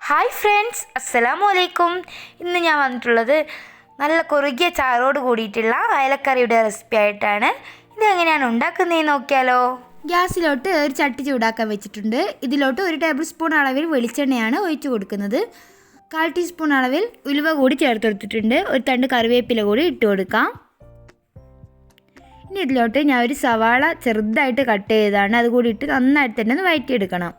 Hi friends, അസ്സലാമു അലൈക്കും. ഇന്ന് ഞാൻ വന്നിട്ടുള്ളത് നല്ല കുറുകിയ ചാറോട് കൂടിയിട്ടുള്ള അയലക്കറിയുടെ റെസിപ്പി ആയിട്ടാണ്. ഇതെങ്ങനെയാണ് ഉണ്ടാക്കുന്നതെന്ന് നോക്കിയാലോ. ഗ്യാസിലോട്ട് ഒരു ചട്ടി ചൂടാക്കാൻ വെച്ചിട്ടുണ്ട്. ഇതിലോട്ട് 1 ടേബിൾ സ്പൂൺ അളവിൽ വെളിച്ചെണ്ണയാണ് ഒഴിച്ചു കൊടുക്കുന്നത്. 1/4 ടീസ്പൂൺ അളവിൽ ഉലുവ കൂടി ചേർത്ത് കൊടുത്തിട്ടുണ്ട്. ഒരു തണ്ട് കറിവേപ്പില കൂടി ഇട്ട് കൊടുക്കാം. ഇനി ഇതിലോട്ട് ഞാൻ ഒരു സവാള ചെറുതായിട്ട് കട്ട് ചെയ്തതാണ്, അതുകൂടി ഇട്ട് നന്നായിട്ട് തന്നെ ഒന്ന് വഴറ്റിയെടുക്കണം.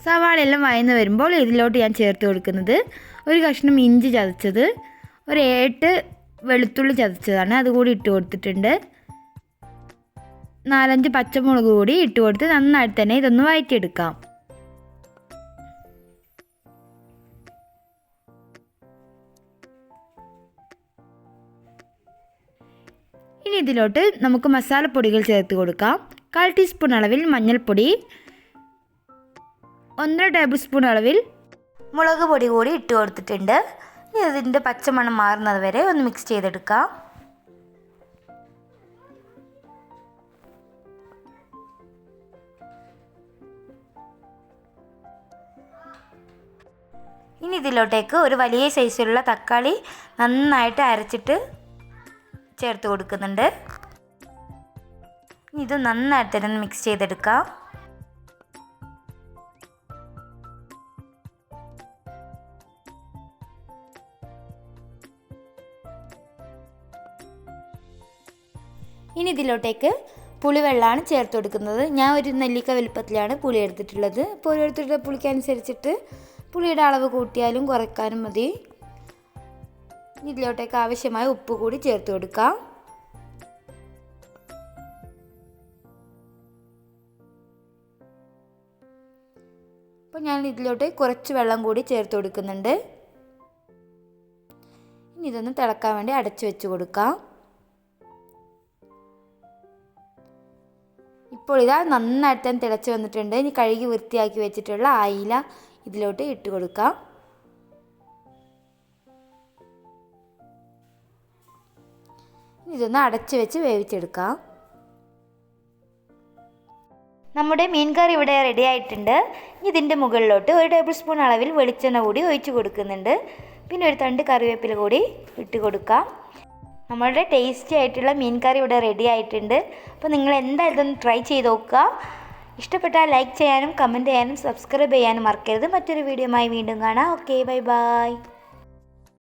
സവാള എല്ലാം വഴന്ന് വരുമ്പോൾ ഇതിലോട്ട് ഞാൻ ചേർത്ത് കൊടുക്കുന്നത് ഒരു കഷ്ണം ഇഞ്ചി ചതച്ചത്, ഒരു 8 വെളുത്തുള്ളി ചതച്ചതാണ്, അതുകൂടി ഇട്ട് കൊടുത്തിട്ടുണ്ട്. 4-5 പച്ചമുളക് കൂടി ഇട്ട് കൊടുത്ത് നന്നായിട്ട് തന്നെ ഇതൊന്ന് വഴറ്റിയെടുക്കാം. ഇനി ഇതിലോട്ട് നമുക്ക് മസാലപ്പൊടികൾ ചേർത്ത് കൊടുക്കാം. 1/4 ടീസ്പൂൺ അളവിൽ മഞ്ഞൾപ്പൊടി, 1.5 ടേബിൾ സ്പൂൺ അളവിൽ മുളക് പൊടി കൂടി ഇട്ട് കൊടുത്തിട്ടുണ്ട്. ഇനി അതിൻ്റെ പച്ചമണം മാറുന്നത് വരെ ഒന്ന് മിക്സ് ചെയ്തെടുക്കാം. ഇനി ഇതിലോട്ടേക്ക് ഒരു വലിയ സൈസിലുള്ള തക്കാളി നന്നായിട്ട് അരച്ചിട്ട് ചേർത്ത് കൊടുക്കുന്നുണ്ട്. ഇനി ഇത് നന്നായിട്ട് തന്നെ മിക്സ് ചെയ്തെടുക്കാം. ഇനി ഇതിലോട്ടേക്ക് പുളിവെള്ളമാണ് ചേർത്ത് കൊടുക്കുന്നത്. ഞാൻ ഒരു നെല്ലിക്ക വലുപ്പത്തിലാണ് പുളി എടുത്തിട്ടുള്ളത്. അപ്പോൾ ഓരോരുത്തരുടെ പുളിക്കനുസരിച്ചിട്ട് പുളിയുടെ അളവ് കൂട്ടിയാലും കുറയ്ക്കാനും മതി. ഇതിലോട്ടേക്ക് ആവശ്യമായ ഉപ്പ് കൂടി ചേർത്ത് കൊടുക്കാം. അപ്പോൾ ഞാൻ ഇതിലോട്ട് കുറച്ച് വെള്ളം കൂടി ചേർത്ത് കൊടുക്കുന്നുണ്ട്. ഇനി ഇതൊന്ന് തിളക്കാൻ വേണ്ടി അടച്ചു വെച്ച് കൊടുക്കാം. ഇപ്പോൾ ഇതാ നന്നായിട്ട് തന്നെ തിളച്ച് വന്നിട്ടുണ്ട്. ഇനി കഴുകി വൃത്തിയാക്കി വെച്ചിട്ടുള്ള അയില ഇതിലോട്ട് ഇട്ട് കൊടുക്കാം. ഇതൊന്ന് അടച്ച് വെച്ച് വേവിച്ചെടുക്കാം. നമ്മുടെ മീൻ കറി ഇവിടെ റെഡി ആയിട്ടുണ്ട്. ഇതിൻ്റെ മുകളിലോട്ട് 1 ടേബിൾ സ്പൂൺ അളവിൽ വെളിച്ചെണ്ണ കൂടി ഒഴിച്ച് കൊടുക്കുന്നുണ്ട്. പിന്നെ ഒരു തണ്ട് കറിവേപ്പില കൂടി ഇട്ട് കൊടുക്കാം. നമ്മളുടെ ടേസ്റ്റി ആയിട്ടുള്ള മീൻ കറി ഇവിടെ റെഡി ആയിട്ടുണ്ട്. അപ്പോൾ നിങ്ങൾ എന്തായാലും ഇതൊന്ന് ട്രൈ ചെയ്ത് നോക്കുക. ഇഷ്ടപ്പെട്ടാൽ ലൈക്ക് ചെയ്യാനും കമൻറ്റ് ചെയ്യാനും സബ്സ്ക്രൈബ് ചെയ്യാനും മറക്കരുത്. മറ്റൊരു വീഡിയോയുമായി വീണ്ടും കാണാം. Okay, bye bye.